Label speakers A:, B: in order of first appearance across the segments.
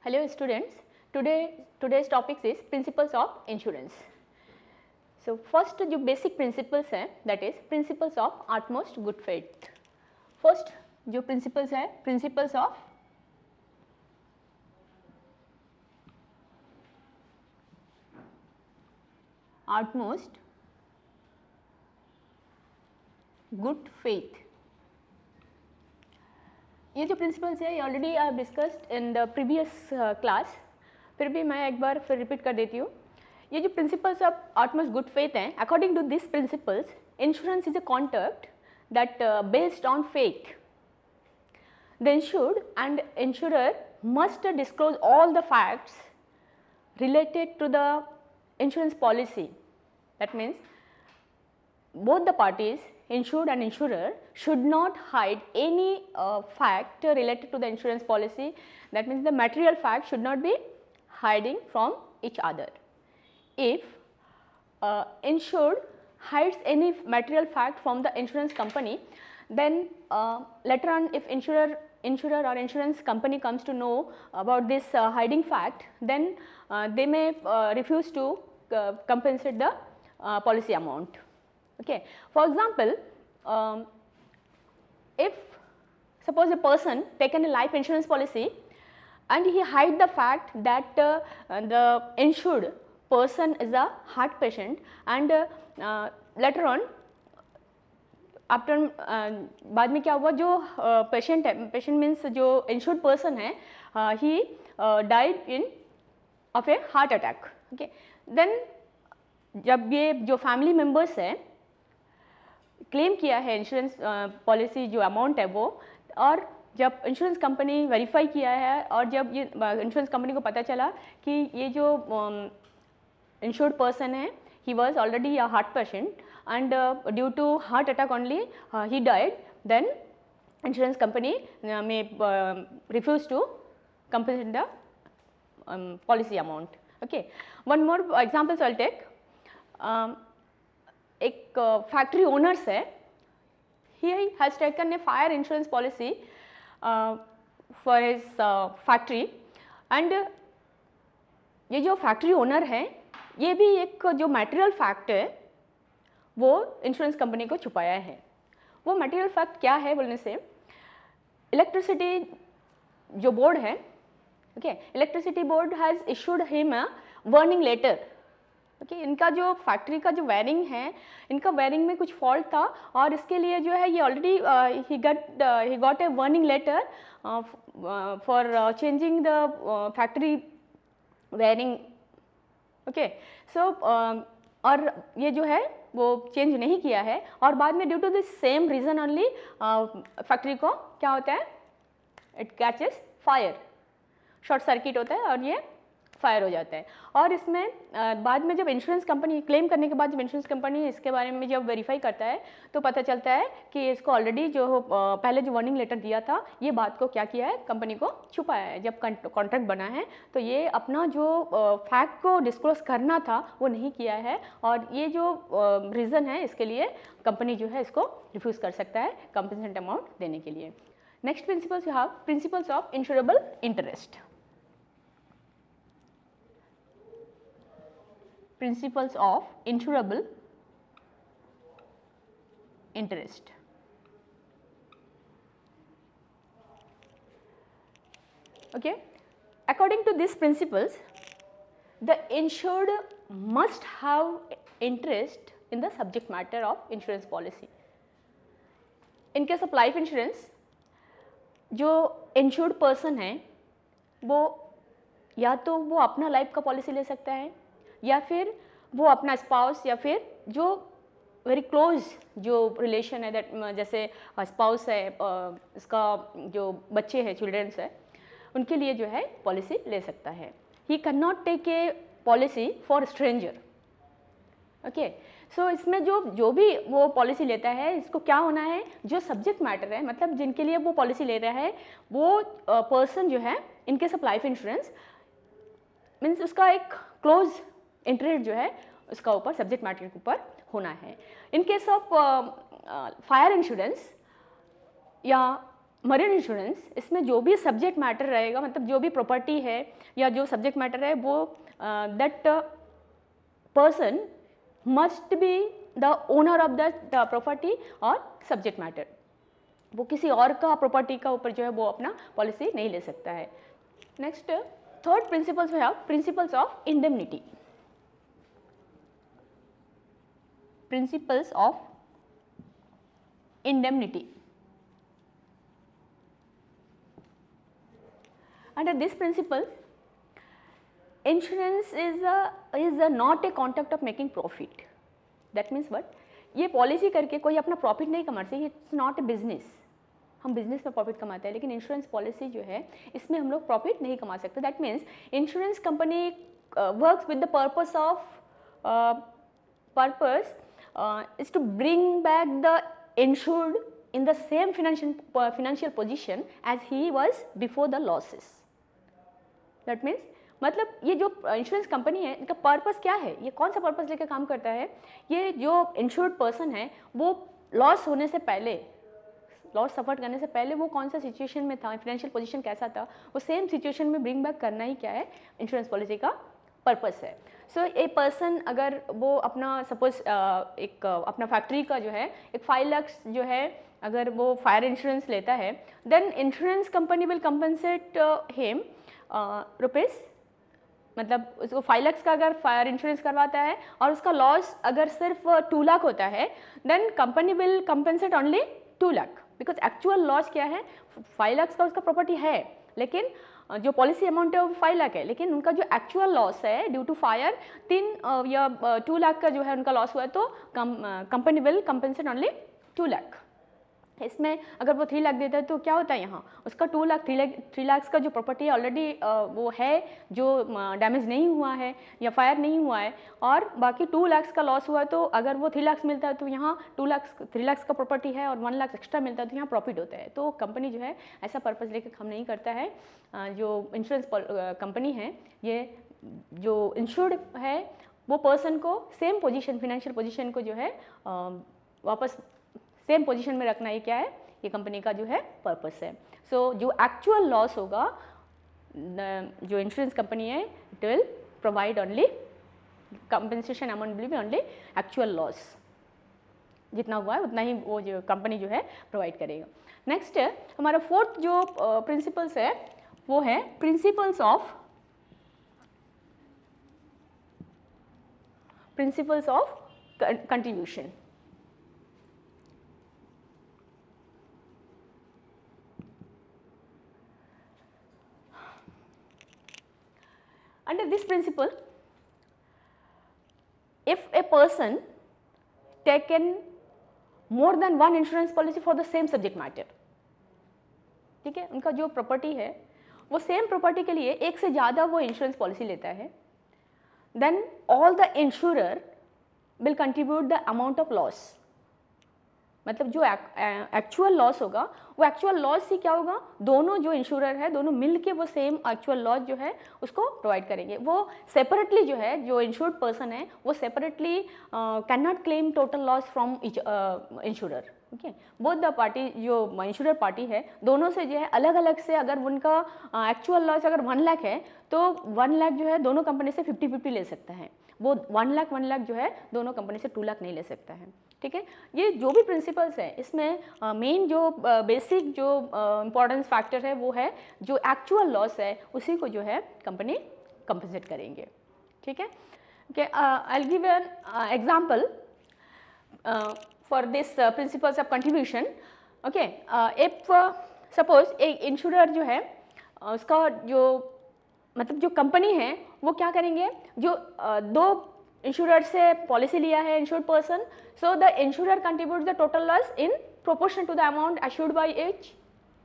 A: Hello students, today's topic is principles of insurance. So first जो basic principles हैं that is principles of utmost good faith. First जो principles है principles of utmost good faith. ये जो principles है ये already I have discussed in the previous class, फिर भी मैं एक बार फिर रिपीट कर देती हूँ. ये जो principles of utmost good faith हैं, according to this principles insurance is a contract that based on faith. The insured and insurer must disclose all the facts related to the insurance policy. That means both the parties, insured and insurer, should not hide any fact related to the insurance policy. That means the material fact should not be hiding from each other. If insured hides any material fact from the insurance company, then later on if insurer or insurance company comes to know about this hiding fact, then they may refuse to compensate the policy amount. Okay. For example, if suppose a person taken a life insurance policy and he hide the fact that the insured person is a heart patient, and later on after बाद में क्या हुआ, जो patient है, patient means जो insured person है, he died in of a heart attack. Okay, then जब ये जो फैमिली मेम्बर्स है क्लेम किया है इंश्योरेंस पॉलिसी जो अमाउंट है वो, और जब इंश्योरेंस कंपनी वेरीफाई किया है और जब ये इंश्योरेंस कंपनी को पता चला कि ये जो इंश्योर्ड पर्सन है he was already a heart patient and due to heart attack only he died, then insurance company may refuse to compensate the policy amount. Okay, one more examples I'll take. एक factory owners है, he has taken a fire insurance policy for his factory, and ये जो factory owner है ये भी एक जो material fact है वो इंश्योरेंस कंपनी को छुपाया है. वो मटेरियल फैक्ट क्या है बोलने से, इलेक्ट्रिसिटी जो बोर्ड है, okay, electricity board has issued him a warning letter. Okay, इनका जो फैक्ट्री का जो वायरिंग है, इनका वायरिंग में कुछ फॉल्ट था और इसके लिए जो है ये already he got a warning letter for changing the factory wiring. Okay, so और ये जो है वो चेंज नहीं किया है और बाद में due to this same reason only factory को क्या होता है, it catches fire, short circuit होता है और ये फायर हो जाता है. और इसमें बाद में जब इंश्योरेंस कंपनी क्लेम करने के बाद जब इंश्योरेंस कंपनी इसके बारे में जब वेरीफाई करता है तो पता चलता है कि इसको ऑलरेडी जो पहले जो वार्निंग लेटर दिया था ये बात को क्या किया है, कंपनी को छुपाया है. जब कॉन्ट्रैक्ट बना है तो ये अपना जो फैक्ट को डिस्क्लोज करना था वो नहीं किया है और ये जो रीज़न है इसके लिए कंपनी जो है इसको रिफ्यूज़ कर सकता है कंपनसेट अमाउंट देने के लिए. Next principles you have principles of insurable interest. Principles of insurable interest. Okay, according to these principles, the insured must have interest in the subject matter of insurance policy. In case of life insurance, जो insured person है वो या तो वो अपना life का policy ले सकता है या फिर वो अपना स्पाउस या फिर जो वेरी क्लोज जो रिलेशन है, दैट जैसे स्पाउस है, इसका जो बच्चे हैं, चिल्ड्रंस है, उनके लिए जो है पॉलिसी ले सकता है. He can not take a policy for stranger. Okay, so इसमें जो भी वो पॉलिसी लेता है इसको क्या होना है, जो सब्जेक्ट मैटर है, मतलब जिनके लिए वो पॉलिसी ले रहा है वो पर्सन जो है, in case of life insurance means उसका एक क्लोज इंटरेस्ट जो है उसका ऊपर सब्जेक्ट मैटर के ऊपर होना है. In case of fire insurance या मरीन इंश्योरेंस, इसमें जो भी सब्जेक्ट मैटर रहेगा, मतलब जो भी प्रॉपर्टी है या जो सब्जेक्ट मैटर है वो that person must be the owner of that property और सब्जेक्ट मैटर, वो किसी और का प्रॉपर्टी का ऊपर जो है वो अपना पॉलिसी नहीं ले सकता है। Next third principles we have principles of indemnity. Principles of indemnity. Under this principle, insurance is not a concept of making profit. That means what? ये पॉलिसी करके कोई अपना प्रॉफिट नहीं कमा सकते, इट्स नॉट ए बिजनेस। हम business में profit कमाते हैं, लेकिन इंश्योरेंस पॉलिसी जो है इसमें हम लोग प्रॉफिट नहीं कमा सकते। That means insurance company works with the purpose of is to bring back the insured in the same financial position as he was before the losses. That means मतलब ये जो इंश्योरेंस कंपनी है इनका purpose क्या है, ये कौन सा पर्पस लेकर काम करता है? ये जो इंश्योर्ड पर्सन है वो लॉस होने से पहले, लॉस सफ़र करने से पहले वो कौन सा सिचुएशन में था, फाइनेंशियल पोजीशन कैसा था, वो सेम सिचुएशन में ब्रिंग बैक करना ही क्या है इंश्योरेंस पॉलिसी का पर्पस है। सो ए पर्सन अगर वो अपना सपोज एक अपना फैक्ट्री का जो है एक 5 लाख जो है अगर वो फायर इंश्योरेंस लेता है, then insurance company will compensate him rupees, मतलब उसको 5 लाख का अगर फायर इंश्योरेंस करवाता है और उसका लॉस अगर सिर्फ 2 लाख होता है, then company will compensate only 2 lakh, because actual loss क्या है, 5 लाख का उसका प्रॉपर्टी है लेकिन जो पॉलिसी अमाउंट है वो 5 लाख है, लेकिन उनका जो एक्चुअल लॉस है ड्यू टू फायर 3 या 2 लाख का जो है उनका लॉस हुआ है, तो company will compensate only 2 lakh. इसमें अगर वो 3 लाख देता है तो क्या होता है, यहाँ उसका 2 लाख 3 लाख का जो प्रॉपर्टी है ऑलरेडी वो है जो डैमेज नहीं हुआ है या फायर नहीं हुआ है, और बाकी 2 लाख का लॉस हुआ है, तो अगर वो 3 लाख मिलता है तो यहाँ 3 लाख का प्रॉपर्टी है और 1 लाख एक्स्ट्रा मिलता है तो यहाँ प्रॉफिट होता है। तो कंपनी जो है ऐसा पर्पज़ लेकर काम नहीं करता है। जो इंश्योरेंस कंपनी है ये जो इंश्योर्ड है वो पर्सन को सेम पोजीशन, फाइनेंशियल पोजीशन को जो है वापस सेम पोजीशन में रखना ही क्या है, ये कंपनी का जो है पर्पस है। सो जो एक्चुअल लॉस होगा जो इंश्योरेंस कंपनी है it will provide only compensation amount will be only actual loss, जितना हुआ है उतना ही वो जो कंपनी जो है प्रोवाइड करेगा। नेक्स्ट हमारा फोर्थ जो प्रिंसिपल्स है वो है principles of contribution. Under this principle, if a person taken more than one insurance policy for the same subject matter, ठीक है, उनका जो प्रॉपर्टी है वो सेम प्रॉपर्टी के लिए एक से ज़्यादा वो इंश्योरेंस पॉलिसी लेता है, then all the insurer will contribute the amount of loss. मतलब जो एक्चुअल लॉस होगा वो एक्चुअल लॉस ही क्या होगा, दोनों जो इंश्योरर है दोनों मिल के वो सेम एक्चुअल लॉस जो है उसको प्रोवाइड करेंगे। वो सेपरेटली जो है जो इंश्योर्ड पर्सन है वो separately can not claim total loss from insurer. Okay, both the party जो इंश्योरर पार्टी है दोनों से जो है अलग अलग से अगर उनका एक्चुअल लॉस अगर 1 लाख है तो 1 लाख जो है दोनों कंपनी से 50-50 ले सकता है, वो 1 लाख जो है दोनों कंपनी से 2 लाख नहीं ले सकता है। ठीक है, ये जो भी प्रिंसिपल्स है इसमें मेन जो बेसिक जो इम्पॉर्टेंस फैक्टर है वो है जो एक्चुअल लॉस है उसी को जो है कंपनी कंपनसेट करेंगे। ठीक है, okay, I will give an example for this principles of contribution. Okay, if suppose एक इंश्योरर जो है उसका जो मतलब जो कंपनी है वो क्या करेंगे, जो दो इंश्योरर से पॉलिसी लिया है insured person, so the insurer contribute the total loss in proportion to the amount assured by each.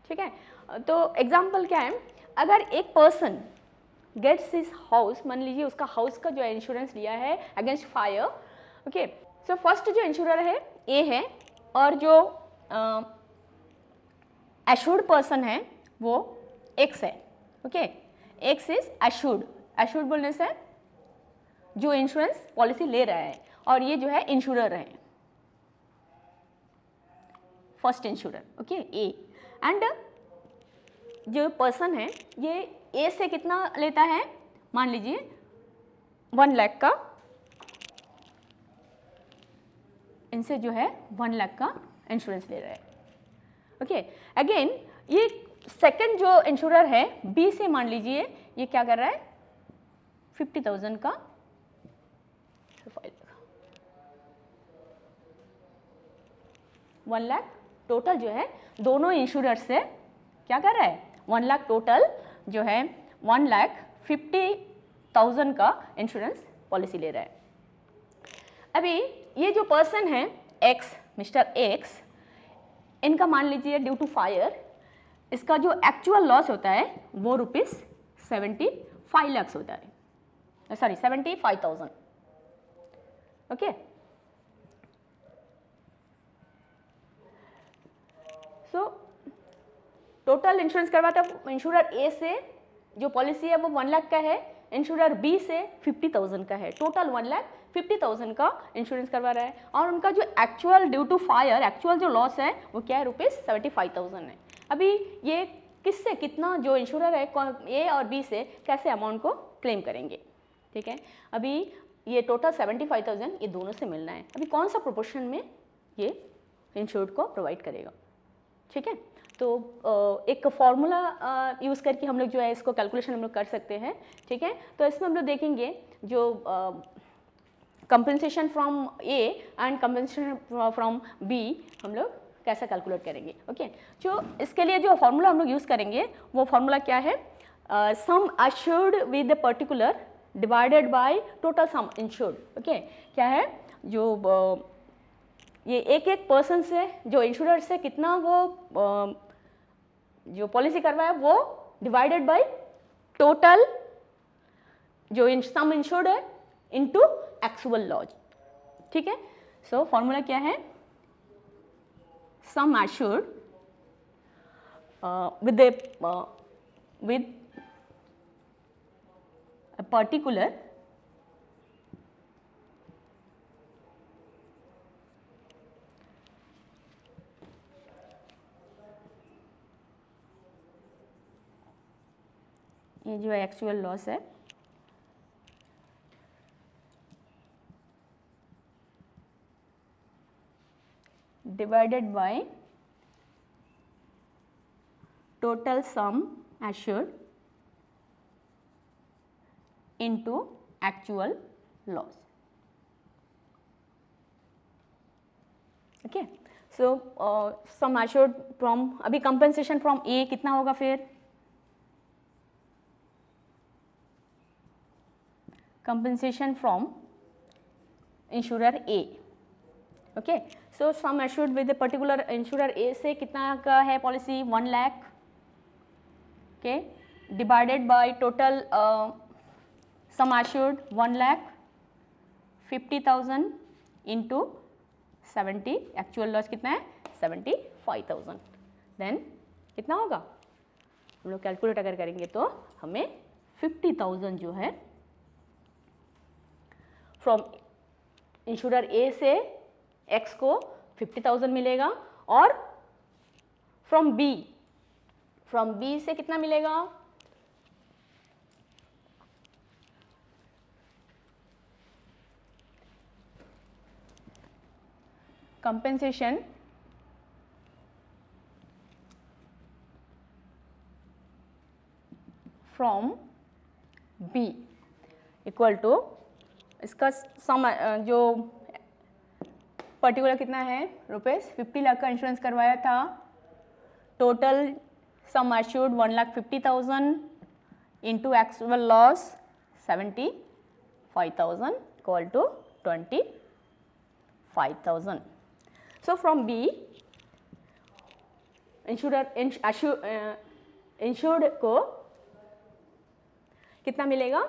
A: ठीक है, तो एग्जांपल क्या है, अगर एक पर्सन गेट्स हिज हाउस, मान लीजिए उसका हाउस का जो इंश्योरेंस लिया है against fire. Okay, so first जो इंश्योरर है ए है और जो एश्योर्ड पर्सन है वो एक्स है। Okay, x is assured, assured बोलने से जो इंश्योरेंस पॉलिसी ले रहा है, और ये जो है इंश्योरर है first insurer. Okay, A and जो पर्सन है ये ए से कितना लेता है, मान लीजिए 1 लाख का, इनसे जो है 1 लाख का इंश्योरेंस ले रहा है। ओके, अगेन ये सेकंड जो इंश्योरर है बी से मान लीजिए ये क्या कर रहा है 50,000 का 1 लाख टोटल जो है दोनों इंश्योरर से क्या कर रहा है 1 लाख टोटल जो है 1,50,000 का इंश्योरेंस पॉलिसी ले रहा है। अभी ये जो पर्सन है एक्स, मिस्टर एक्स, इनका मान लीजिए ड्यू टू फायर इसका जो एक्चुअल लॉस होता है वो ₹75 लाख होता है, sorry 75,000। Okay, so total insurance करवाता है इंश्योरर ए से जो पॉलिसी है वो 1 लाख का है, इंश्योरर बी से 50,000 का है, टोटल 1,50,000 का इंश्योरेंस करवा रहा है। और उनका जो actual due to fire actual जो लॉस है वो क्या है ₹75,000 है। अभी ये किससे कितना जो इंश्योरर है ए और बी से कैसे अमाउंट को क्लेम करेंगे, ठीक है। अभी ये टोटल 75,000 ये दोनों से मिलना है। अभी कौन सा प्रोपोर्शन में ये इंश्योर्ड को प्रोवाइड करेगा, ठीक है। तो एक फॉर्मूला यूज़ करके हम लोग जो है इसको कैलकुलेशन हम लोग कर सकते हैं, ठीक है। तो इसमें हम लोग देखेंगे जो compensation from A and compensation from B हम लोग कैसा कैलकुलेट करेंगे। ओके, जो इसके लिए जो फॉर्मूला हम लोग यूज़ करेंगे वो फॉर्मूला क्या है, sum assured with the particular divided by total some insured. Okay, क्या है जो ये एक पर्सन से जो इंश्योरर से कितना वो जो पॉलिसी करवाया वो डिवाइडेड बाय टोटल जो सम इंश्योर्ड है इनटू एक्चुअल लॉस, ठीक है। सो फॉर्मूला क्या है, sum assured with a particular ये जो एक्चुअल लॉस है divided by total sum assured into actual loss। Okay, so sum assured from अभी कंपनसेशन फ्रॉम ए कितना होगा, फिर compensation from insurer A. Okay, so sum assured with particular insurer A से कितना का है policy 1 lakh, okay, divided by total sum assured 1,50,000 into 70, actual loss कितना है 75,000, देन कितना होगा, हम लोग कैलकुलेट अगर करेंगे तो हमें 50,000 जो है फ्रॉम इंश्योरर ए से एक्स को 50,000 मिलेगा और फ्रॉम बी से कितना मिलेगा, compensation from B equal to इसका सम जो पर्टिकुलर कितना है ₹50 लाख का इंश्योरेंस करवाया था, total sum assured 1,50,000 into actual loss 75,000 equal to 25,000। So from B insured को कितना मिलेगा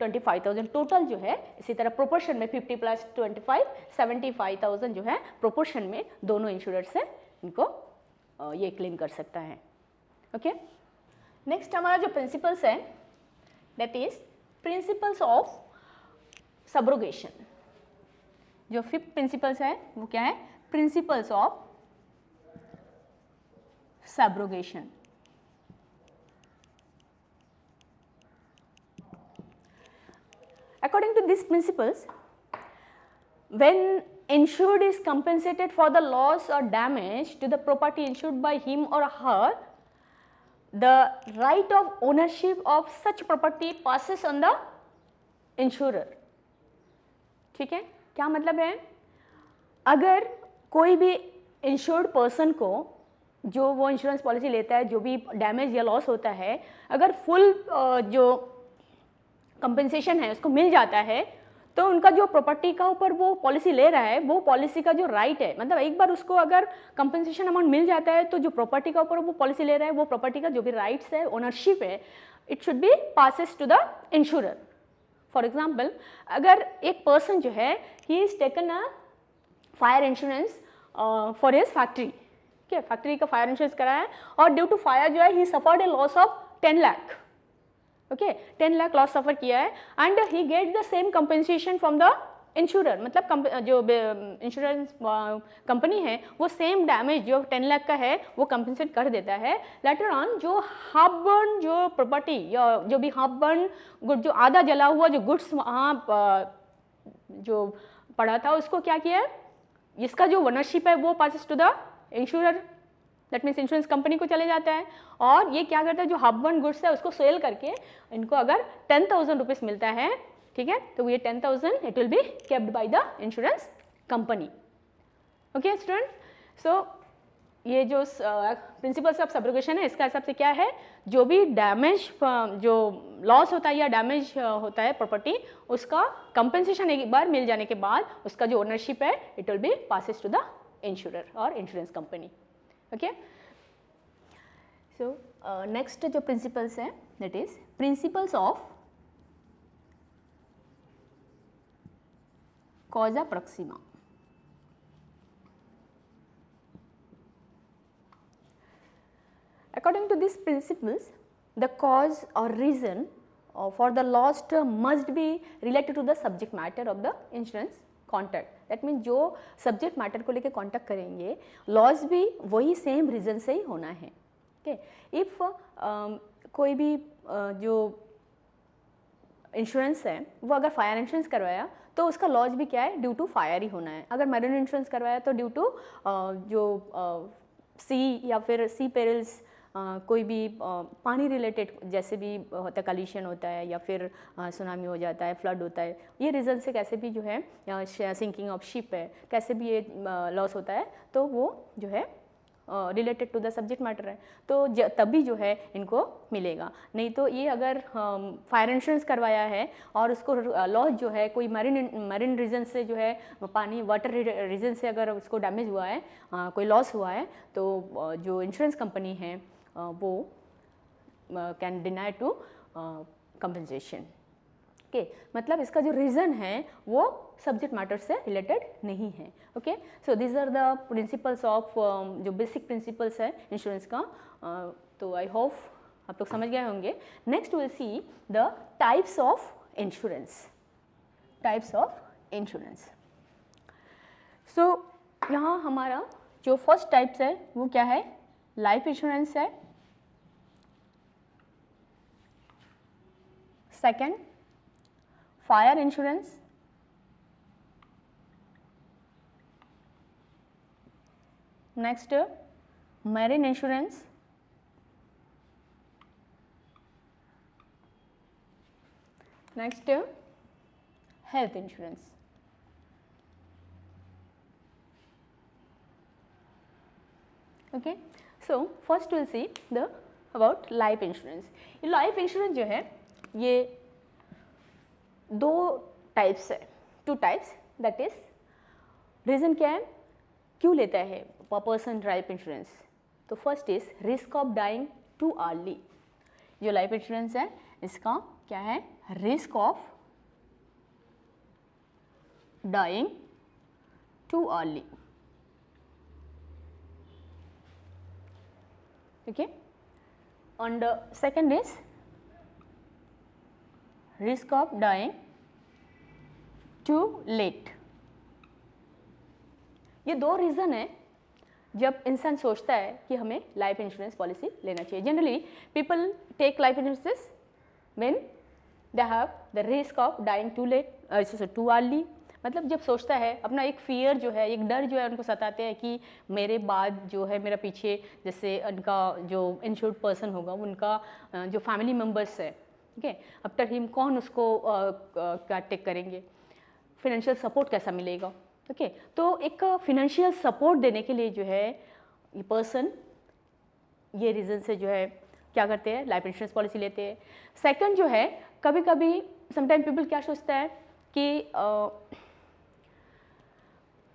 A: 25,000 टोटल जो है। इसी तरह प्रोपोर्शन में 50 + 25 75,000 जो है प्रोपोर्शन में दोनों इंश्योरर से इनको ये क्लेम कर सकता है। ओके, नेक्स्ट हमारा जो प्रिंसिपल्स है that is principles of subrogation. जो 5th प्रिंसिपल्स है वो क्या है, principles of subrogation. According to these principles, when insured is compensated for the loss or damage to the property insured by him or her, the right of ownership of such property passes on the insurer. ठीक है, क्या मतलब है, अगर कोई भी insured person को जो वो इंश्योरेंस पॉलिसी लेता है, जो भी डैमेज या लॉस होता है, अगर फुल जो कंपेंसेशन है उसको मिल जाता है, तो उनका जो प्रॉपर्टी का ऊपर वो पॉलिसी ले रहा है, वो पॉलिसी का जो राइट है, मतलब एक बार उसको अगर कंपेंसेशन अमाउंट मिल जाता है, तो जो प्रॉपर्टी का ऊपर वो पॉलिसी ले रहा है, वो प्रॉपर्टी का जो भी राइट्स है, ओनरशिप है, it should be passes to the insurer. For example, अगर एक पर्सन जो है, he is taken a fire insurance for his factory, ठीक है, फैक्ट्री का फायर इंश्योरेंस कराया है, और ड्यू टू फायर जो है he suffered a loss of 10 lakh. Okay, 10 lakh loss suffer किया है, and he get the same compensation from the insurer. मतलब जो इंश्योरेंस कंपनी है वो सेम डैमेज जो 10 लाख का है वो कंपेंसेट कर देता है. लेटर ऑन जो हाफ बर्न जो प्रॉपर्टी या जो भी हाफ बर्न गुड, जो आधा जला हुआ जो गुड्स वहाँ जो पड़ा था, उसको क्या किया है, इसका जो ओनरशिप है वो passes to the insurer, that means insurance company को चले जाता है. और ये क्या करता है, जो हाफ बर्न गुड्स है उसको सेल करके इनको अगर 10,000 रुपीज़ मिलता है, ठीक है, तो ये 10,000 it will be capped by the insurance company. Okay student, so ये जो प्रिंसिपल्स ऑफ सब्रोगेशन है, इसका हिसाब से क्या है, जो भी डैमेज जो लॉस होता है या डैमेज होता है प्रॉपर्टी, उसका कंपेंसेशन एक बार मिल जाने के बाद उसका जो ओनरशिप है it will be passes to the insurer और insurance company. Okay, so next जो प्रिंसिपल्स है that is principles of causa proxima. According to these principles, the cause or reason for the lost must be related to the subject matter of the insurance contract. That means जो subject matter को लेके contact करेंगे, loss भी वही same reason से ही होना है. Okay, if कोई भी जो इंश्योरेंस है वो अगर फायर इंश्योरेंस करवाया तो उसका लॉस भी क्या है, ड्यू टू फायर ही होना है. अगर मैरिन इंश्योरेंस करवाया तो ड्यू टू जो सी या फिर सी पेरिल्स, कोई भी पानी रिलेटेड जैसे भी होता है, कलीशन होता है या फिर सुनामी हो जाता है, फ्लड होता है, ये रीज़न से कैसे भी जो है सिंकिंग ऑफ शिप है, कैसे भी ये लॉस होता है, तो वो जो है related to the subject matter है, तो तभी जो है इनको मिलेगा. नहीं तो ये अगर फायर इंश्योरेंस करवाया है और उसको लॉस जो है कोई मरीन रीजन से जो है पानी वाटर रीजन से अगर उसको डैमेज हुआ है, कोई लॉस हुआ है, तो जो इंश्योरेंस कंपनी है वो can deny to compensation. Okay, मतलब इसका जो रीज़न है वो सब्जेक्ट मैटर से रिलेटेड नहीं है. Okay, so this are the principles of जो बेसिक प्रिंसिपल्स है इंश्योरेंस का. तो आई होप आप लोग समझ गए होंगे. Next will see the types of insurance. Types of insurance. So यहाँ हमारा जो फर्स्ट टाइप्स है वो क्या है, लाइफ इंश्योरेंस है. Second fire insurance. Next marine insurance. Next health insurance. Okay, so first will see the about life insurance. ये life insurance जो है ये दो टाइप्स है, two types. That is reason क्या है, क्यों लेता है पर्सन लाइफ इंश्योरेंस. तो first is risk of dying too early. जो लाइफ इंश्योरेंस है इसका क्या है, risk of dying too early. Okay, and second is risk of dying too late. ये दो रीज़न है जब इंसान सोचता है कि हमें लाइफ इंश्योरेंस पॉलिसी लेना चाहिए। Generally people take life insurance when they have the risk of dying too late, too early. मतलब जब सोचता है, अपना एक फियर जो है, एक डर जो है उनको सताते हैं कि मेरे बाद जो है, मेरा पीछे जैसे उनका जो इंश्योर्ड पर्सन होगा, उनका जो फैमिली मेम्बर्स है, ठीक है, आफ्टर हिम कौन उसको क्या टेक करेंगे, फिनेंशियल सपोर्ट कैसा मिलेगा। ओके, तो एक फिनेंशियल सपोर्ट देने के लिए जो है ये पर्सन ये रीज़न से जो है क्या करते हैं, लाइफ इंश्योरेंस पॉलिसी लेते हैं। सेकंड जो है, कभी कभी समटाइम पीपल क्या सोचता है कि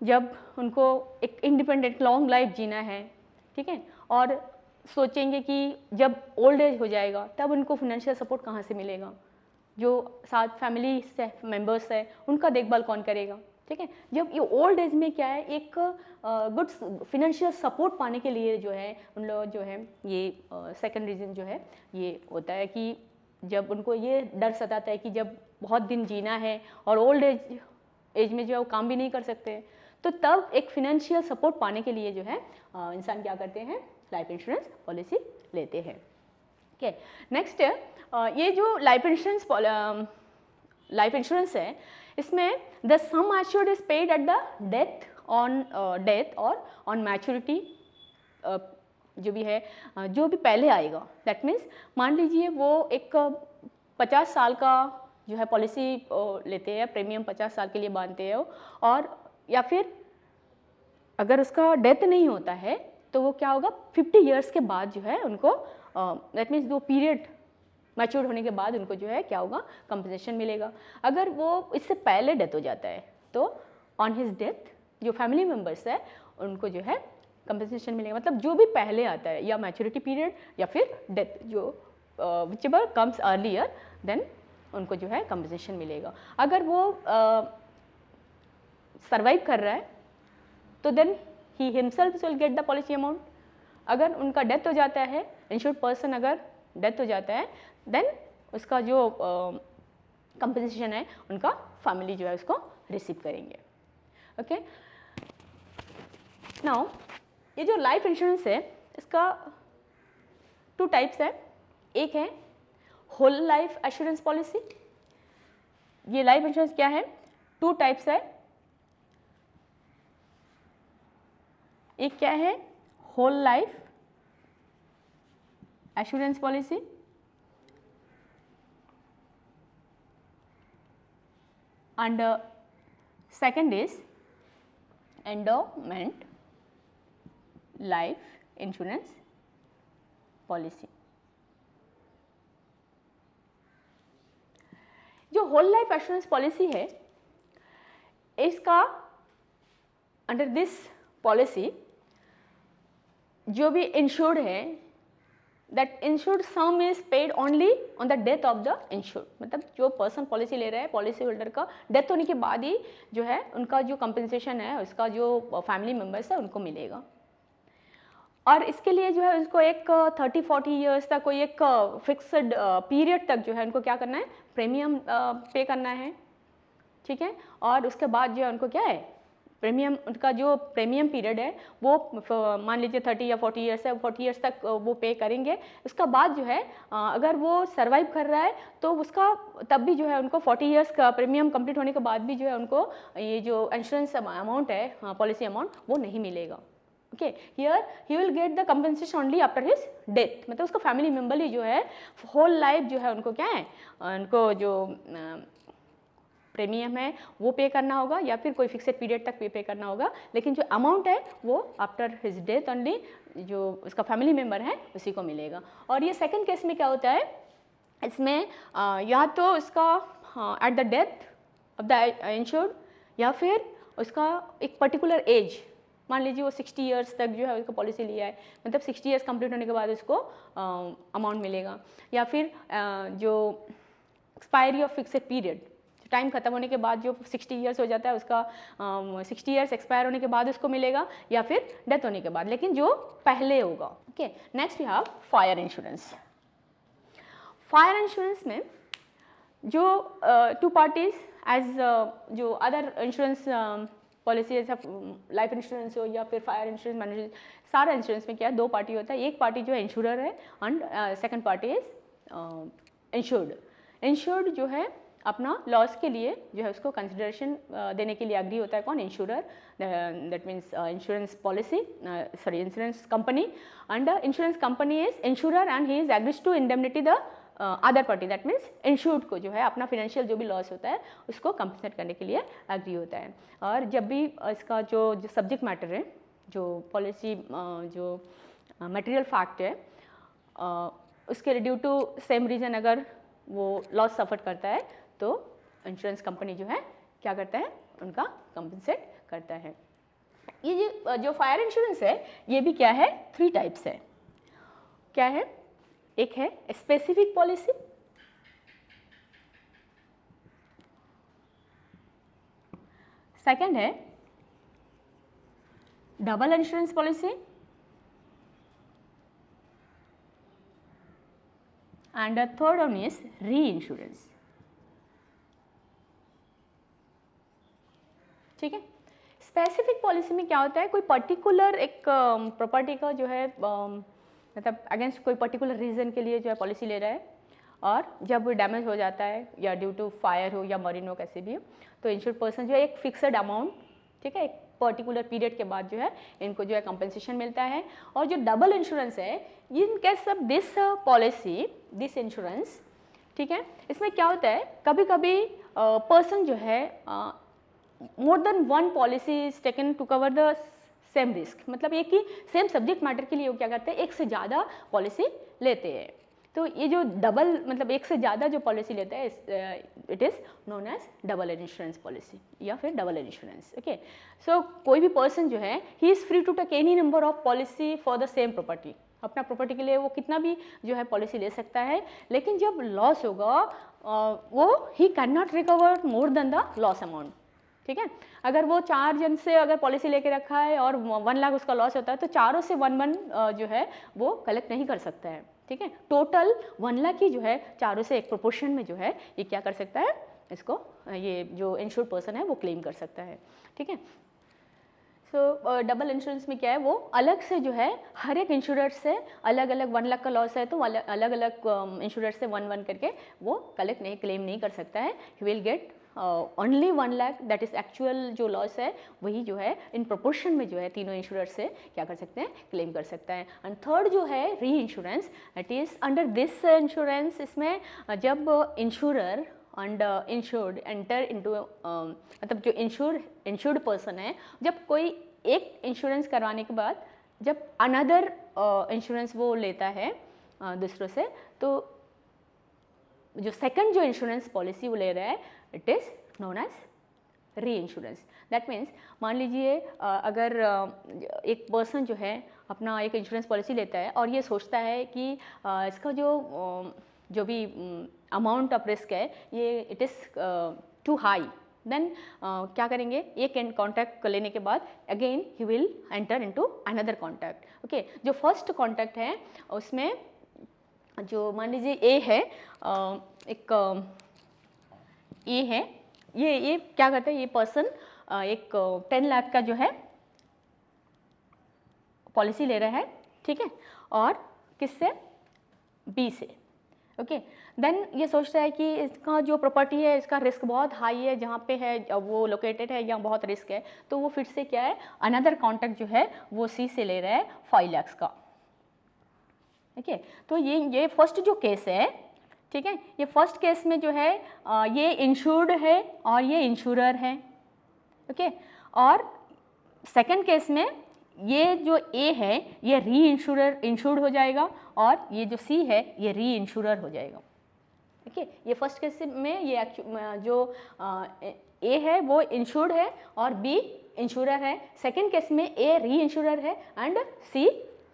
A: जब उनको एक इंडिपेंडेंट लॉन्ग लाइफ जीना है, ठीक है, और सोचेंगे कि जब ओल्ड एज हो जाएगा तब उनको फिनेंशियल सपोर्ट कहाँ से मिलेगा, जो साथ फैमिली से मेंबर्स है उनका देखभाल कौन करेगा, ठीक है। जब ये ओल्ड एज में क्या है, एक गुड फिनेंशियल सपोर्ट पाने के लिए जो है उन लोग जो है ये सेकंड रीज़न जो है ये होता है कि जब उनको ये डर सताता है कि जब बहुत दिन जीना है और ओल्ड एज में जो है वो काम भी नहीं कर सकते, तो तब एक फिनेंशियल सपोर्ट पाने के लिए जो है इंसान क्या करते हैं, लाइफ इंश्योरेंस पॉलिसी लेते हैं। ओके, नेक्स्ट ये जो लाइफ इंश्योरेंस है, इसमें the sum assured is paid at the death, on death और ऑन मैच्योरिटी, जो भी है जो भी पहले आएगा। दैट मीन्स मान लीजिए वो एक 50 साल का जो है पॉलिसी लेते हैं, प्रीमियम 50 साल के लिए बांधते हैं, और या फिर अगर उसका डेथ नहीं होता है तो वो क्या होगा, 50 ईयर्स के बाद जो है उनको दैट मीन्स 2 पीरियड मैच्योर होने के बाद उनको जो है क्या होगा, कंपनसेशन मिलेगा। अगर वो इससे पहले डेथ हो जाता है तो ऑन हिज डेथ जो फैमिली मेम्बर्स है उनको जो है कंपनसेशन मिलेगा। मतलब जो भी पहले आता है, या मैच्योरिटी पीरियड या फिर डेथ, जो व्हिचएवर कम्स अर्लियर, देन उनको जो है कंपनसेशन मिलेगा। अगर वो सर्वाइव कर रहा है तो then he himself will get the policy amount. अगर उनका डेथ हो जाता है, इंश्योर्ड पर्सन अगर डेथ हो जाता है, देन उसका जो कंपनसेशन है उनका फैमिली जो है उसको रिसीव करेंगे। ओके, नाउ ये जो लाइफ इंश्योरेंस है इसका 2 टाइप्स है। एक है होल लाइफ एश्योरेंस पॉलिसी। ये लाइफ इंश्योरेंस क्या है, 2 टाइप्स है। एक क्या है, whole life assurance policy, and second is endowment life insurance policy। जो होल लाइफ एश्योरेंस पॉलिसी है, इसका अंडर दिस पॉलिसी जो भी इंश्योर्ड है, that insured sum is paid only on the death of the insured. मतलब जो person policy ले रहा है, पॉलिसी होल्डर का डेथ होने के बाद ही जो है उनका जो कंपनसेशन है उसका जो फैमिली मेम्बर्स है उनको मिलेगा। और इसके लिए जो है उसको एक 30-40 ईयर्स तक कोई एक फिक्स्ड पीरियड तक जो है उनको क्या करना है, प्रीमियम पे करना है, ठीक है। और उसके बाद जो है उनको क्या है, प्रीमियम, उनका जो प्रीमियम पीरियड है वो मान लीजिए 30 या 40 ईयर्स है, 40 ईयर्स तक वो पे करेंगे। उसका बाद जो है अगर वो सर्वाइव कर रहा है तो उसका तब भी जो है उनको 40 ईयर्स का प्रीमियम कंप्लीट होने के बाद भी जो है उनको ये जो इंश्योरेंस अमाउंट है, पॉलिसी अमाउंट, वो नहीं मिलेगा। Okay, here he will get the compensation only after his death. मतलब उसका फैमिली मेम्बर ही जो है होल लाइफ जो है उनको क्या है, उनको जो प्रीमियम है वो पे करना होगा या फिर कोई फिक्सेड पीरियड तक पे करना होगा, लेकिन जो अमाउंट है वो आफ्टर हिज डेथ ओनली जो उसका फैमिली मेम्बर है उसी को मिलेगा। और ये सेकंड केस में क्या होता है, इसमें या तो उसका at the death of the insured या फिर उसका एक पर्टिकुलर एज, मान लीजिए वो 60 ईयर्स तक जो है उसको पॉलिसी लिया है, मतलब 60 ईयर्स कंप्लीट होने के बाद उसको अमाउंट मिलेगा। या फिर जो expiry of fixed period, time खत्म होने के बाद जो 60 ईयर्स हो जाता है उसका 60 ईयर्स एक्सपायर होने के बाद उसको मिलेगा, या फिर डेथ होने के बाद, लेकिन जो पहले होगा। Okay, next we have fire insurance. Fire insurance में जो 2 पार्टीज एज जो अदर इंश्योरेंस पॉलिसी ऐसा लाइफ इंश्योरेंस हो या फिर फायर इंश्योरेंस, मैनेज, सारा इंश्योरेंस में क्या है, दो पार्टी होता है, एक पार्टी जो है इंश्योरर है and second party is insured. Insured जो है अपना लॉस के लिए जो है उसको कंसिडरेशन देने के लिए एग्री होता है, कौन, insurer, that means insurance policy, sorry insurance company, and insurance company is insurer and he is agrees to indemnity the other party, that means insured को जो है अपना फिनेंशियल जो भी लॉस होता है उसको कंपनसेट करने के लिए एग्री होता है। और जब भी इसका जो सब्जेक्ट मैटर है, जो पॉलिसी जो मटेरियल फैक्ट है, उसके ड्यू टू सेम रीज़न अगर वो लॉस सफ़र करता है तो इंश्योरेंस कंपनी जो है क्या करता है, उनका कंपनसेट करता है। ये जो फायर इंश्योरेंस है ये भी क्या है, 3 टाइप्स है। क्या है, एक है स्पेसिफिक पॉलिसी, सेकंड है double insurance policy, and the third one is री इंश्योरेंस। ठीक है, स्पेसिफिक पॉलिसी में क्या होता है, कोई पर्टिकुलर एक प्रॉपर्टी का जो है मतलब अगेंस्ट कोई पर्टिकुलर रीज़न के लिए जो है पॉलिसी ले रहा है, और जब डैमेज हो जाता है या ड्यू टू फायर हो या मरीन हो, कैसे भी हो, तो इंश्योर्ड पर्सन जो है एक फिक्सड अमाउंट, ठीक है, एक पर्टिकुलर पीरियड के बाद जो है इनको जो है कंपनसेशन मिलता है। और जो डबल इंश्योरेंस है, in case of this policy, this insurance, ठीक है, इसमें क्या होता है, कभी कभी पर्सन जो है more than one policy is taken to cover the same risk, मतलब एक ही सेम सब्जेक्ट मैटर के लिए वो क्या करते हैं, एक से ज़्यादा पॉलिसी लेते हैं। तो ये जो डबल मतलब एक से ज़्यादा जो पॉलिसी लेता है, it is known as double insurance policy या फिर डबल इंश्योरेंस। ओके, सो कोई भी पर्सन जो है he is free to take any number of policy for the same property, अपना प्रॉपर्टी के लिए वो कितना भी जो है पॉलिसी ले सकता है, लेकिन जब लॉस होगा वो ही can not recover more than the loss amount. ठीक है, अगर वो 4 जन से अगर पॉलिसी लेके रखा है और 1 लाख उसका लॉस होता है, तो चारों से 1 जो है वो कलेक्ट नहीं कर सकता है। ठीक है, टोटल 1 लाख की जो है चारों से एक प्रोपोर्शन में जो है ये क्या कर सकता है, इसको ये जो इंश्योर्ड पर्सन है वो क्लेम कर सकता है। ठीक है, सो डबल इंश्योरेंस में क्या है, वो अलग से जो है हर एक इंश्योरर से अलग अलग 1 लाख का लॉस है तो अलग अलग इंश्योरर से 1 करके वो कलेक्ट नहीं, क्लेम नहीं कर सकता है। He will get only 1 lakh, that is actual जो लॉस है वही जो है इन प्रोपोर्शन में जो है तीनों इंश्योरर से क्या कर सकते हैं, क्लेम कर सकता है। एंड थर्ड जो है री insurance, it is under this insurance, इसमें जब insurer and insured enter into मतलब जो इंश्योर्ड पर्सन है, जब कोई एक इंश्योरेंस करवाने के बाद जब अनदर इंश्योरेंस वो लेता है दूसरों से, तो जो सेकंड जो इंश्योरेंस पॉलिसी वो ले रहा है, इट इज़ नोन एज री इंश्योरेंस। दैट मीन्स मान लीजिए अगर एक पर्सन जो है अपना एक इंश्योरेंस पॉलिसी लेता है और ये सोचता है कि इसका जो भी अमाउंट ऑफ रिस्क है ये it is too high, then क्या करेंगे, एक कॉन्टैक्ट लेने के बाद again he will enter into another contact. Okay, जो फर्स्ट कॉन्टैक्ट है उसमें जो मान लीजिए ए है, एक ए है, ये क्या करता है, ये पर्सन एक 10 लाख का जो है पॉलिसी ले रहा है। ठीक है, और किससे, बी से। ओके, देन ये सोचता है कि इसका जो प्रॉपर्टी है इसका रिस्क बहुत हाई है, जहाँ पे है वो लोकेटेड है या बहुत रिस्क है, तो वो फिर से क्या है, अनदर कॉन्टैक्ट जो है वो सी से ले रहा है 5 लाख का। ओके, तो ये फर्स्ट जो केस है, ठीक है, ये फर्स्ट केस में जो है ये इंश्योर्ड है और ये इंश्योरर है। ओके, और सेकंड केस में ये जो ए है ये री इंश्योर्ड हो जाएगा और ये जो सी है ये री इंश्योरर हो जाएगा। ओके, ये फर्स्ट केस में ये जो ए है वो इंश्योर्ड है और बी इंश्योरर है। सेकंड केस में ए री इंश्योरर है एंड सी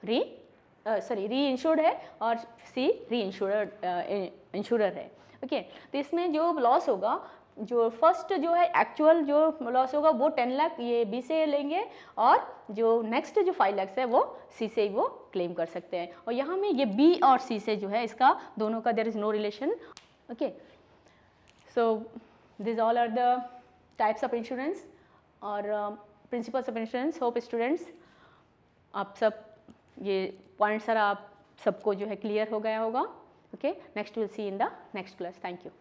A: री इंश्योर्ड है और सी री इंश्योरर है। ओके, तो इसमें जो लॉस होगा, जो फर्स्ट जो है एक्चुअल जो लॉस होगा वो 10 लाख ये बी से लेंगे और जो नेक्स्ट जो 5 लाख है वो सी से वो क्लेम कर सकते हैं। और यहाँ में ये बी और सी से जो है इसका दोनों का there is no relation. Okay, so this all are the types of insurance. और principles of insurance. Hope students आप सब ये पॉइंट सर आप सबको जो है क्लियर हो गया होगा। Okay, next will C in the next class. Thank you.